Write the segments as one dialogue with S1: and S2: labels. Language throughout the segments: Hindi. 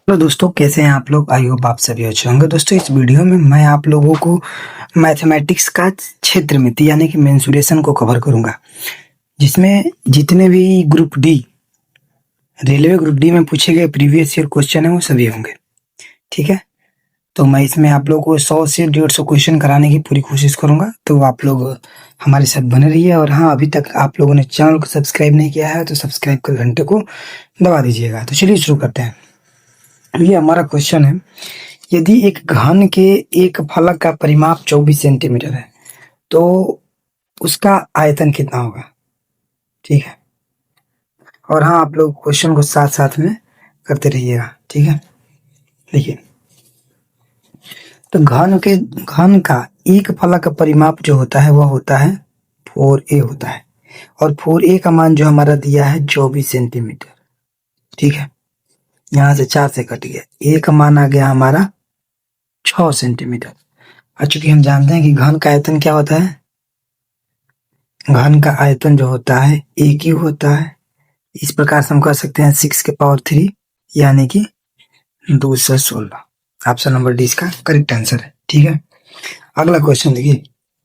S1: हेलो दोस्तों, कैसे हैं आप लोग। आई होप आप सभी अच्छे होंगे। दोस्तों, इस वीडियो में मैं आप लोगों को मैथमेटिक्स का क्षेत्र में यानी कि मेंसुरेशन को कवर करूंगा, जिसमें जितने भी group D railway group D में पूछे गए प्रीवियस ईयर क्वेश्चन है वो सभी होंगे। ठीक है, तो मैं इसमें आप लोगों को 100 से 150 क्वेश्चन कराने की पूरी कोशिश करूंगा, तो आप लोग हमारे साथ बने रहिए। और हाँ, अभी तक आप लोगों ने चैनल को सब्सक्राइब नहीं किया है तो सब्सक्राइब कर घंटे को दबा दीजिएगा। तो चलिए शुरू करते हैं। ये हमारा क्वेश्चन है, यदि एक घन के एक फलक का परिमाप 24 सेंटीमीटर है तो उसका आयतन कितना होगा। ठीक है, और हाँ, आप लोग क्वेश्चन को साथ साथ में करते रहिएगा। ठीक है, देखिए, तो घन का एक फलक का परिमाप जो होता है वह होता है 4a होता है, और 4a का मान जो हमारा दिया है 24 सेंटीमीटर। ठीक है, यहाँ से 4 से कट गया, a का मान आ गया हमारा 6 सेंटीमीटर। और चूंकि हम जानते हैं कि घन का आयतन क्या होता है, घन का आयतन जो होता है एक ही होता है। इस प्रकार से हम कह सकते हैं 6 के पावर 3 यानी कि 216। ऑप्शन नंबर डी इसका करेक्ट आंसर है। ठीक है, अगला क्वेश्चन देखिए।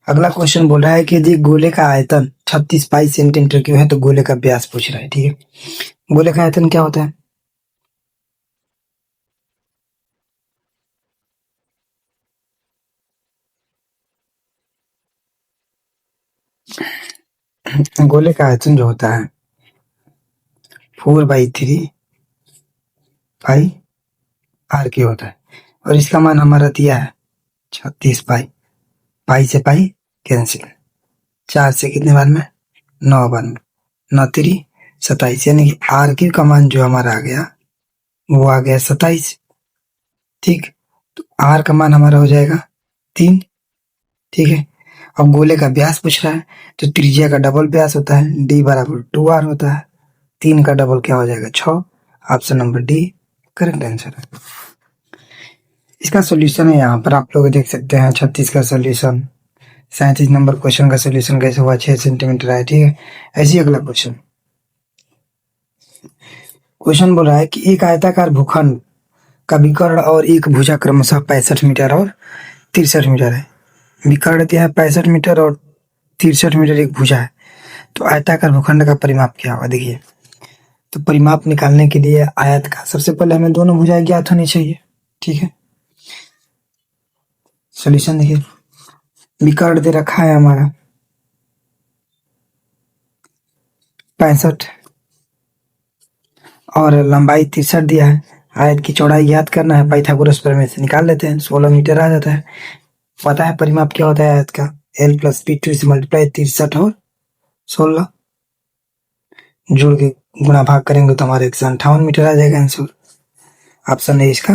S1: अगला क्वेश्चन बोल रहा है कि यदि गोले का आयतन 36 पाई सेंटीमीटर क्यूब है तो गोले का व्यास पूछ रहा है। ठीक है, गोले का आयतन क्या होता है, गोले का आयतन जो होता है 4/3 पाई आर क्यू होता है, और इसका मान हमारा दिया है 36 पाई। पाई से पाई कैंसिल, 4 से कितने बार में 9 बार में, 9 3 27, यानी कि आर क्यू का मान जो हमारा आ गया वो आ गया 27। ठीक, तो आर का मान हमारा हो जाएगा 3। ठीक है, अब गोले का व्यास पूछ रहा है तो त्रिज्या का डबल व्यास होता है, डी बराबर 2r होता है। 3 का डबल क्या हो जाएगा 6। Option number D correct answer है। इसका सोल्यूशन है, यहाँ पर आप लोग देख सकते हैं 36 का सोल्यूशन, 37 नंबर क्वेश्चन का सोल्यूशन कैसे हुआ, 6 सेंटीमीटर है। ठीक है, ऐसे ही अगला क्वेश्चन बोल रहा है कि एक आयताकार भूखंड का विकर्ण और एक भुजा क्रमशः 65 मीटर और 63 मीटर है। विकर्ण दिया है 65 मीटर और 63 मीटर एक भुजा है, तो आयताकार भूखंड का परिमाप क्या होगा। देखिए, तो परिमाप निकालने के लिए आयत का सबसे पहले हमें दोनों भुजाएं ज्ञात होनी चाहिए। ठीक है, सोल्यूशन देखिए, विकर्ण दे रखा है हमारा 65 और लंबाई 63 दिया है। आयत की चौड़ाई याद करना है, पाइथागोरस प्रमेय से निकाल लेते हैं, 16 मीटर आ जाता है। पता है परिमाप क्या होता है आयत का, l प्लस p2 से मल्टीप्लाई 63 और 16 जोड़ के गुणा भाग करेंगे तो हमारे 158 मीटर आ जाएगा आंसर। ऑप्शन ए इसका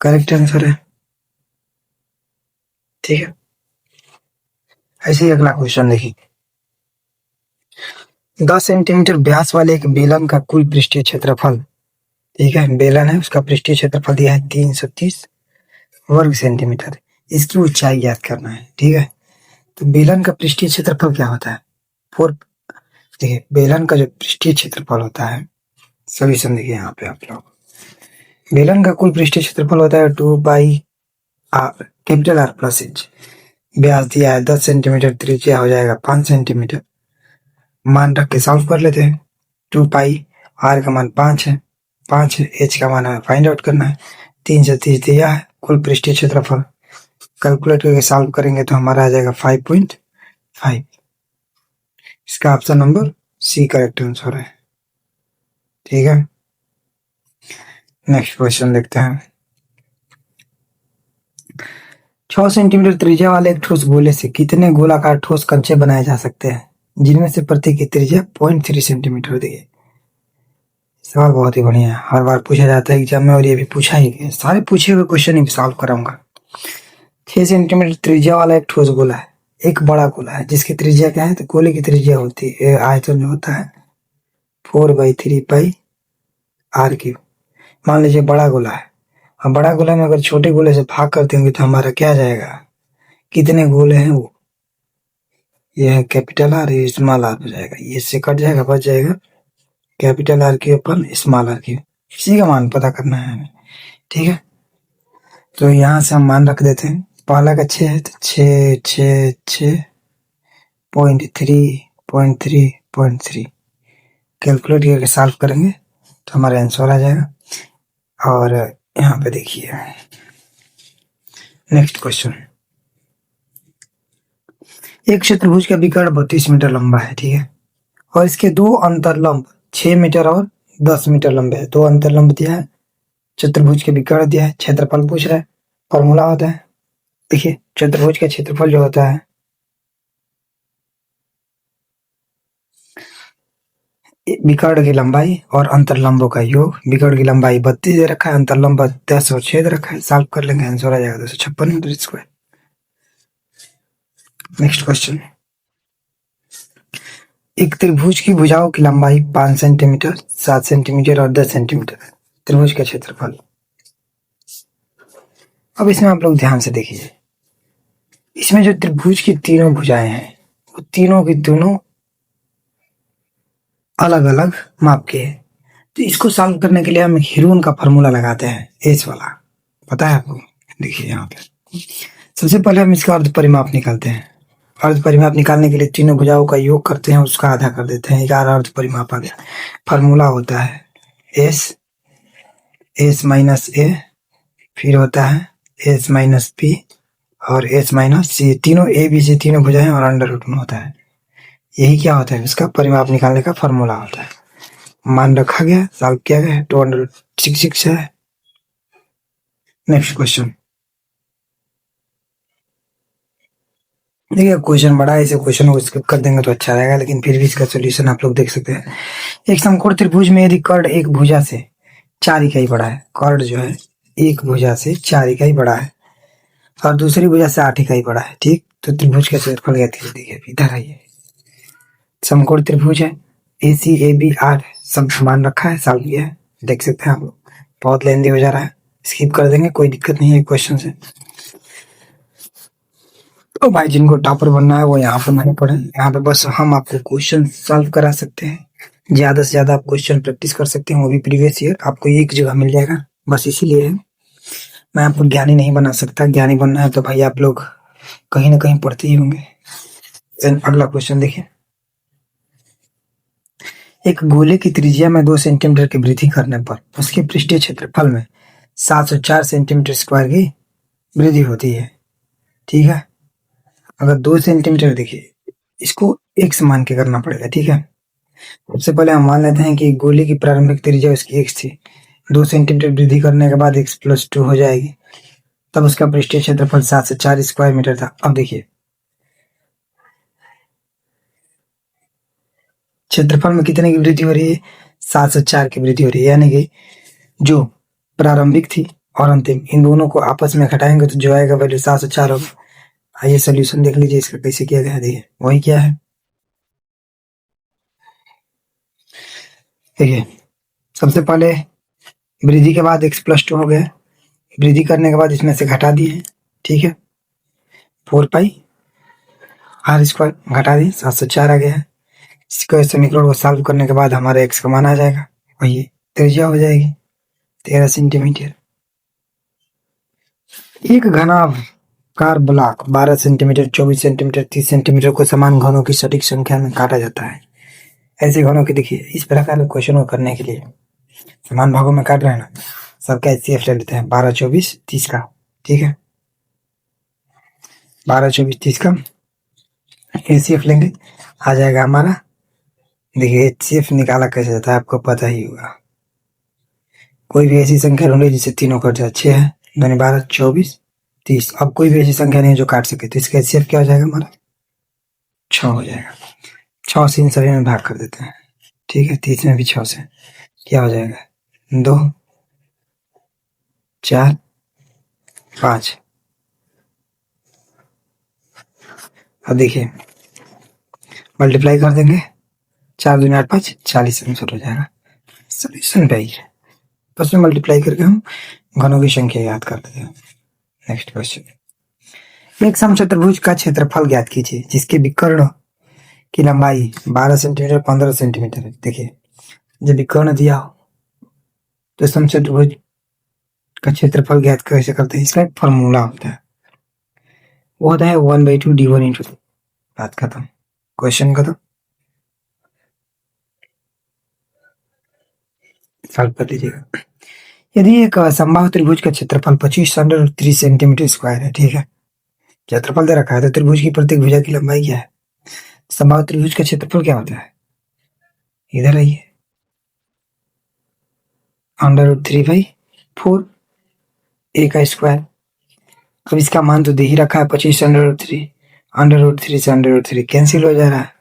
S1: करेक्ट आंसर है। ठीक है, ऐसे ही अगला क्वेश्चन देखिए। 10 सेंटीमीटर व्यास वाले एक बेलन का कुल पृष्ठीय क्षेत्रफल, ठीक है, बेलन है, उसका पृष्ठीय क्षेत्रफल दिया है 330 वर्ग सेंटीमीटर। इसकी ऊंचाई ज्ञात करना है। ठीक है, तो बेलन का पृष्ठीय क्षेत्रफल क्या होता है 4। देखिए, बेलन का जो पृष्ठीय क्षेत्रफल होता है, सोल्यूशन देखिए यहाँ पे आप लोग, बेलन का कुल पृष्ठीय क्षेत्रफल होता है 2/r capital R plus H. व्यास दिया है 10 सेंटीमीटर, त्रिज्या हो जाएगा 5 सेंटीमीटर। मान रख के सॉल्व कर लेते हैं। 2 पाई, आर का मान 5 है, 5 है, एच का मान हमें फाइंड आउट करना है। 3 से 30 दिया है कुल पृष्ठीय क्षेत्रफल, कैलकुलेट करके सॉल्व करेंगे तो हमारा आ जाएगा 5.5। इसका option number C correct answer है। ठीक है, नेक्स्ट क्वेश्चन देखते हैं। 6 सेंटीमीटर त्रिज्या वाले एक ठोस गोले से कितने गोलाकार ठोस कंचे बनाए जा सकते हैं, जिनमें से प्रत्येक की त्रिज्या 0.3 सेंटीमीटर दी है। सवाल बहुत ही बढ़िया है, हर बार पूछा जाता है एग्जाम में, और ये भी पूछा ही गया। सारे पूछे हुए क्वेश्चन ही सॉल्व कराऊंगा। 6 सेंटीमीटर त्रिज्या वाला एक ठोस गोला है, एक बड़ा गोला है जिसकी त्रिज्या क्या है, तो गोले की त्रिज्या होती है, आयतन जो होता है 4/3 पाई आर क्यूब। मान लीजिए बड़ा गोला है, हम बड़ा गोला में अगर छोटे गोले से भाग कर देंगे तो हमारा क्या जाएगा, कितने गोले हैं वो, ये है कैपिटल आर, ये स्मॉल आर हो जाएगा, ये से कट जाएगा, बच जाएगा capital R cube upon small R cube. इसी का मान पता करना है हमें। ठीक है, तो यहाँ से हम मान रख देते हैं। पहला का 6 है तो 6 कैलकुलेट करके सॉल्व करेंगे तो हमारा आंसर आ जाएगा। और यहाँ पे देखिए नेक्स्ट क्वेश्चन, एक चतुर्भुज का विकर्ण 32 मीटर लंबा है, ठीक है, और इसके दो अंतरलंब 6 मीटर और 10 मीटर लंबे है। दो अंतरलंब दिया है, चतुर्भुज के विकर्ण दिया है, क्षेत्रफल पूछ रहा है। फॉर्मूला होता है, देखिए चतुर्भुज का क्षेत्रफल जो होता है विकर्ण की लंबाई और अंतरलंबों का योग। विकर्ण की लंबाई 32 दे रखा है, अंतरलंब 10 और 6 दे रखा है। सॉल्व कर लेंगे, आंसर आ जाएगा 256 मीटर स्क्वायर। नेक्स्ट क्वेश्चन, एक त्रिभुज की भुजाओं की लंबाई 5 सेंटीमीटर, 7 सेंटीमीटर और 10 सेंटीमीटर है। त्रिभुज का क्षेत्रफल। अब इसमें आप लोग ध्यान से देखिए, इसमें जो त्रिभुज की तीनों भुजाएं हैं वो तीनों की दोनों अलग अलग माप के हैं। तो इसको सॉल्व करने के लिए हम हीरोन का फॉर्मूला लगाते हैं, एस वाला, पता है आपको। देखिए यहाँ पे सबसे पहले हम इसका अर्ध परिमाप निकालते हैं। अर्ध परिमाप निकालने के लिए तीनों भुजाओं का योग करते हैं, उसका आधा कर देते हैं, 11 अर्ध परिमाप आ गया। फॉर्मूला होता है एस माइनस ए, फिर होता है एस माइनस पी और एस माइनस सी। तीनों ए बी सी तीनों भुजाएं और अंडर रूट में होता है। यही क्या होता है, इसका परिमाप निकालने का फॉर्मूला होता है। मान रखा गया, सॉल्व किया गया, 266 है। नेक्स्ट क्वेश्चन, देखिए क्वेश्चन बड़ा है, इसे क्वेश्चन को स्किप कर देंगे तो अच्छा रहेगा, लेकिन फिर भी इसका सोल्यूशन आप लोग देख सकते हैं। एक समकोण त्रिभुज में यदि कर्ण एक भुजा से 4 इकाई बड़ा है, कर्ण जो है एक भुजा से 4 इकाई बड़ा है और दूसरी भुजा से 8 इकाई बड़ा है, ठीक, तो त्रिभुज का क्षेत्रफल क्या है, देखिए इधर आइए। समकोण त्रिभुज है, ACAB सब मान रखा है, सॉल्व किया है, देख सकते हैं आप लोग। बहुत लेंदी हो जा रहा है, स्किप कर देंगे, कोई दिक्कत नहीं है क्वेश्चन से। तो भाई जिनको टॉपर बनना है वो यहाँ पर नहीं पढ़े, यहाँ पे बस हम आपको क्वेश्चन सॉल्व करा सकते हैं। ज्यादा से ज्यादा आप क्वेश्चन प्रैक्टिस कर सकते हैं, वो भी प्रीवियस ईयर आपको एक जगह मिल जाएगा। बस इसीलिए मैं आपको ज्ञानी नहीं बना सकता। ज्ञानी बनना है तो भाई आप लोग कहीं ना कहीं पढ़ते ही होंगे। अगला क्वेश्चन देखिए, एक गोले की त्रिज्या में 2 सेंटीमीटर की वृद्धि करने पर उसके पृष्ठीय क्षेत्रफल में 704 सेंटीमीटर स्क्वायर की वृद्धि होती है, ठीक है। अगर 2 सेंटीमीटर, देखिए इसको x मान के करना पड़ेगा, ठीक है। सबसे पहले हम मान लेते हैं कि गोले की प्रारंभिक त्रिज्या उसकी x थी, 2 सेंटीमीटर वृद्धि करने के बाद x + 2 हो जाएगी, तब उसका पृष्ठीय क्षेत्रफल 704 स्क्वायर मीटर था। अब देखिए क्षेत्रफल में कितने की वृद्धि हो रही है, 704 की वृद्धि हो रही है, यानी कि जो प्रारंभिक थी और अंतिम इन दोनों को आपस में घटाएंगे तो जो आएगा वैल्यू 704 होगा। आइए सोल्यूशन देख लीजिए इसका कैसे किया गया, देखिए वही क्या है। देखिए सबसे पहले वृद्धि के बाद x + 2 हो गया, वृद्धि करने के बाद इसमें से घटा दिए, ठीक है, 4πr² घटा दिए, 704 आ गया है। इसको समीकरण को सॉल्व करने के बाद हमारा x का मान आ जाएगा, वही त्रिज्या हो जाएगी 13 सेंटीमीटर। एक घनाकार ब्लॉक 12 सेंटीमीटर, 24 सेंटीमीटर, 30 सेंटीमीटर को समान घनों की सटीक संख्या में काटा जाता है। ऐसे घनों की देखिए इस प्रकार के क्वेश्चन को करने के लिए समान भागों में काट रहे हैं ना, सबका HCF ले लेते हैं 12, 24, 30 का, ठीक है। 12, 24, 30 का HCF लेंगे, आ जाएगा हमारा, देखिए HCF निकाला कैसे जाता है आपको पता ही होगा। कोई भी ऐसी संख्या ढूंढे जिसे तीनों कट जाए, 6 है, 2, 12, 24, 30। अब कोई भी ऐसी संख्या नहीं है जो काट सके, तो इसका HCF क्या हो जाएगा हमारा, 6 हो जाएगा। 6 से इन सभी में भाग कर देते हैं, ठीक है। 30 में भी 6 से क्या हो जाएगा, 2, 4, 5। अब देखिए मल्टीप्लाई कर देंगे, 4 दूनी 8, 5, 40 आंसर हो जाएगा। सोल्यूशन पे ही है, बस में मल्टीप्लाई करके हम घनों की संख्या याद कर देते हैं। नेक्स्ट क्वेश्चन, एक समचतुर्भुज का क्षेत्रफल ज्ञात कीजिए जिसके विकर्ण की लंबाई 12 सेंटीमीटर, 15 सेंटीमीटर है। देखिए जब विकर्ण दिया हो तो समचतुर्भुज का क्षेत्रफल ज्ञात कैसे करते हैं? इसका एक फॉर्मूला होता है, वो होता है 1/2 d1 इंटू। बात खत्म, क्वेश्चन खत्म, सॉल्व कर लीजिएगा। यदि एक समबाहु त्रिभुज का क्षेत्रफल 25√3 सेंटीमीटर स्क्वायर है, ठीक है, क्षेत्रफल दे रखा है, तो त्रिभुज की प्रत्येक भुजा की लंबाई क्या है? समबाहु त्रिभुज का क्षेत्रफल क्या होता है? इधर आइए, √3/4 a का स्क्वायर। अब इसका मान तो दे ही रखा है 25√3, √3 से √3 कैंसिल हो जा रहा है,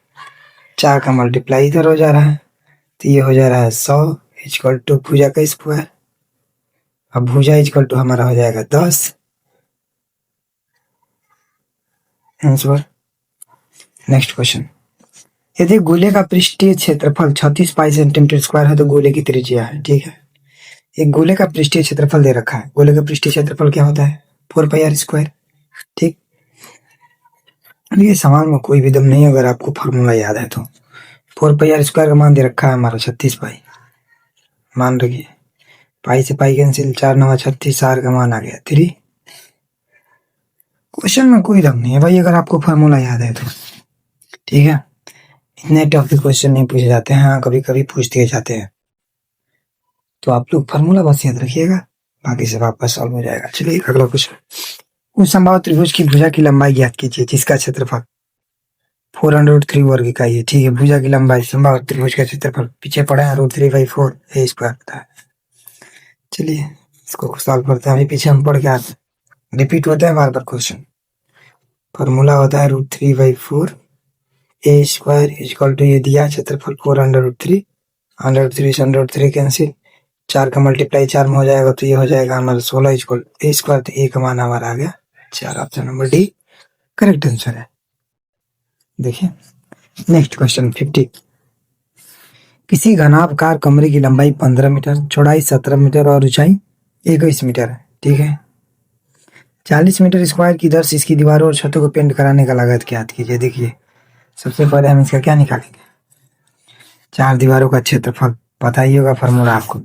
S1: 4 का मल्टीप्लाई इधर हो जा रहा है, तो ये हो जा रहा है 100 इक्वल टू भुजा का स्क्वायर। अब भुजा इक्वल टू हमारा हो जाएगा 10। आंसर। नेक्स्ट क्वेश्चन, यदि गोले का पृष्ठीय क्षेत्रफल 36 पाई सेंटीमीटर स्क्वायर है तो गोले की त्रिज्या है, ठीक है। एक गोले का पृष्ठीय क्षेत्रफल दे रखा है, गोले का पृष्ठीय क्षेत्रफल क्या होता है? 4πr स्क्वायर, ठीक। अब ये सवाल में कोई भी दम नहीं, अगर आपको फॉर्मूला याद है तो 4πr स्क्वायर का मान दे रखा है हमारा 36 पाई, मान रखिए, पाई से पाई कैंसिल, 4 9 36, आर का मान आ गया 3। क्वेश्चन में कोई दम नहीं है भाई, अगर आपको फॉर्मूला याद है तो, ठीक है। इतने टफ क्वेश्चन नहीं पूछे जाते हैं, हाँ कभी कभी पूछ दिए जाते हैं, तो आप लोग फॉर्मूला बस याद रखिएगा, बाकी सब आपका सॉल्व हो जाएगा। चलिए अगला क्वेश्चन, उस समबाहु त्रिभुज की भुजा की लंबाई ज्ञात कीजिए जिसका क्षेत्रफल 403 वर्ग इकाई है, ठीक है। भुजा की लंबाई, समबाहु त्रिभुज का क्षेत्रफल पीछे पड़ा है √3/4 a स्क्वायर होता है। चलिए इसको सॉल्व करते हैं, अभी पीछे हम पढ़ के आते हैं, रिपीट होता है बार बार क्वेश्चन। फॉर्मूला होता है √3/4 a स्क्वायर इक्वल टू, ये दिया क्षेत्रफल 4√3, √3 से √3 कैंसिल, 4 का मल्टीप्लाई 4 में हो जाएगा, तो ये हो जाएगा हमारा 16 इक्वल a स्क्वायर, तो a का मान हमारा आ गया 4। Option number D correct answer है। देखिए नेक्स्ट क्वेश्चन 50, किसी घनाभकार कमरे की लंबाई 15 मीटर, चौड़ाई 17 मीटर और ऊंचाई 21 मीटर है, ठीक है। 40 मीटर स्क्वायर की दर से इसकी दीवारों और छतों को पेंट कराने का लागत ज्ञात कीजिए। देखिए सबसे पहले हम इसका क्या निकालेंगे, 4 दीवारों का क्षेत्रफल, पता ही होगा फॉर्मूला आपको,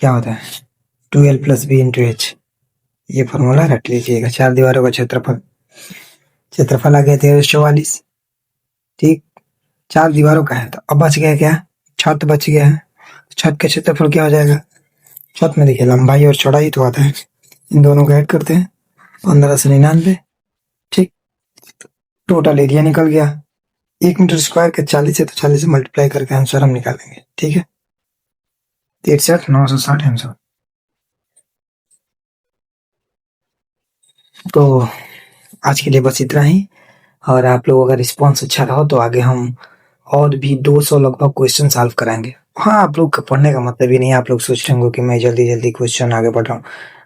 S1: क्या होता है 2l + b × h, ये फॉर्मूला रख लीजिएगा। 4 दीवारों का क्षेत्रफल, क्षेत्रफल आ गया 1344, ठीक। 4 दीवारों का है, तो अब बच गया क्या, छत बच गया है। छत का क्षेत्रफल क्या हो जाएगा, छत में देखिए लंबाई और चौड़ाई तो आता है, इन दोनों को ऐड करते हैं, 15 से 99, ठीक। टोटल एरिया निकल गया, 1 मीटर स्क्वायर के 40 है, तो 40 से मल्टीप्लाई करके आंसर हम निकालेंगे, ठीक है। 63,960 आंसर। तो आज के लिए बस इतना ही, और आप लोगों का रिस्पॉन्स अच्छा रहा तो आगे हम और भी 200 लगभग क्वेश्चन सॉल्व कराएंगे। हाँ, आप लोग का पढ़ने का मतलब ही नहीं, आप लोग सोच रहे होंगे कि मैं जल्दी जल्दी क्वेश्चन आगे बढ़ रहा हूँ।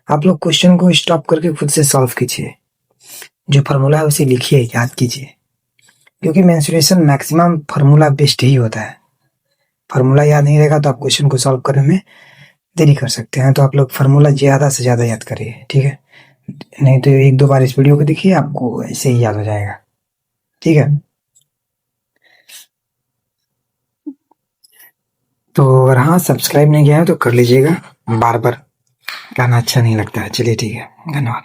S1: आप लोग क्वेश्चन को स्टॉप करके खुद से सॉल्व कीजिए, जो फार्मूला है उसे लिखिए, याद कीजिए, क्योंकि मेंसुरेशन मैक्सिमम फार्मूला बेस्ड ही होता है। फार्मूला याद नहीं रहेगा तो आप क्वेश्चन को सॉल्व करने में देरी कर सकते हैं, तो आप लोग फार्मूला ज़्यादा से ज़्यादा याद करिए, ठीक है। नहीं तो 1-2 बार इस वीडियो को देखिए, आपको ऐसे ही याद हो जाएगा, ठीक है। तो अगर हाँ सब्सक्राइब नहीं किया है तो कर लीजिएगा, बार बार कहना अच्छा नहीं लगता है। चलिए ठीक है, धन्यवाद।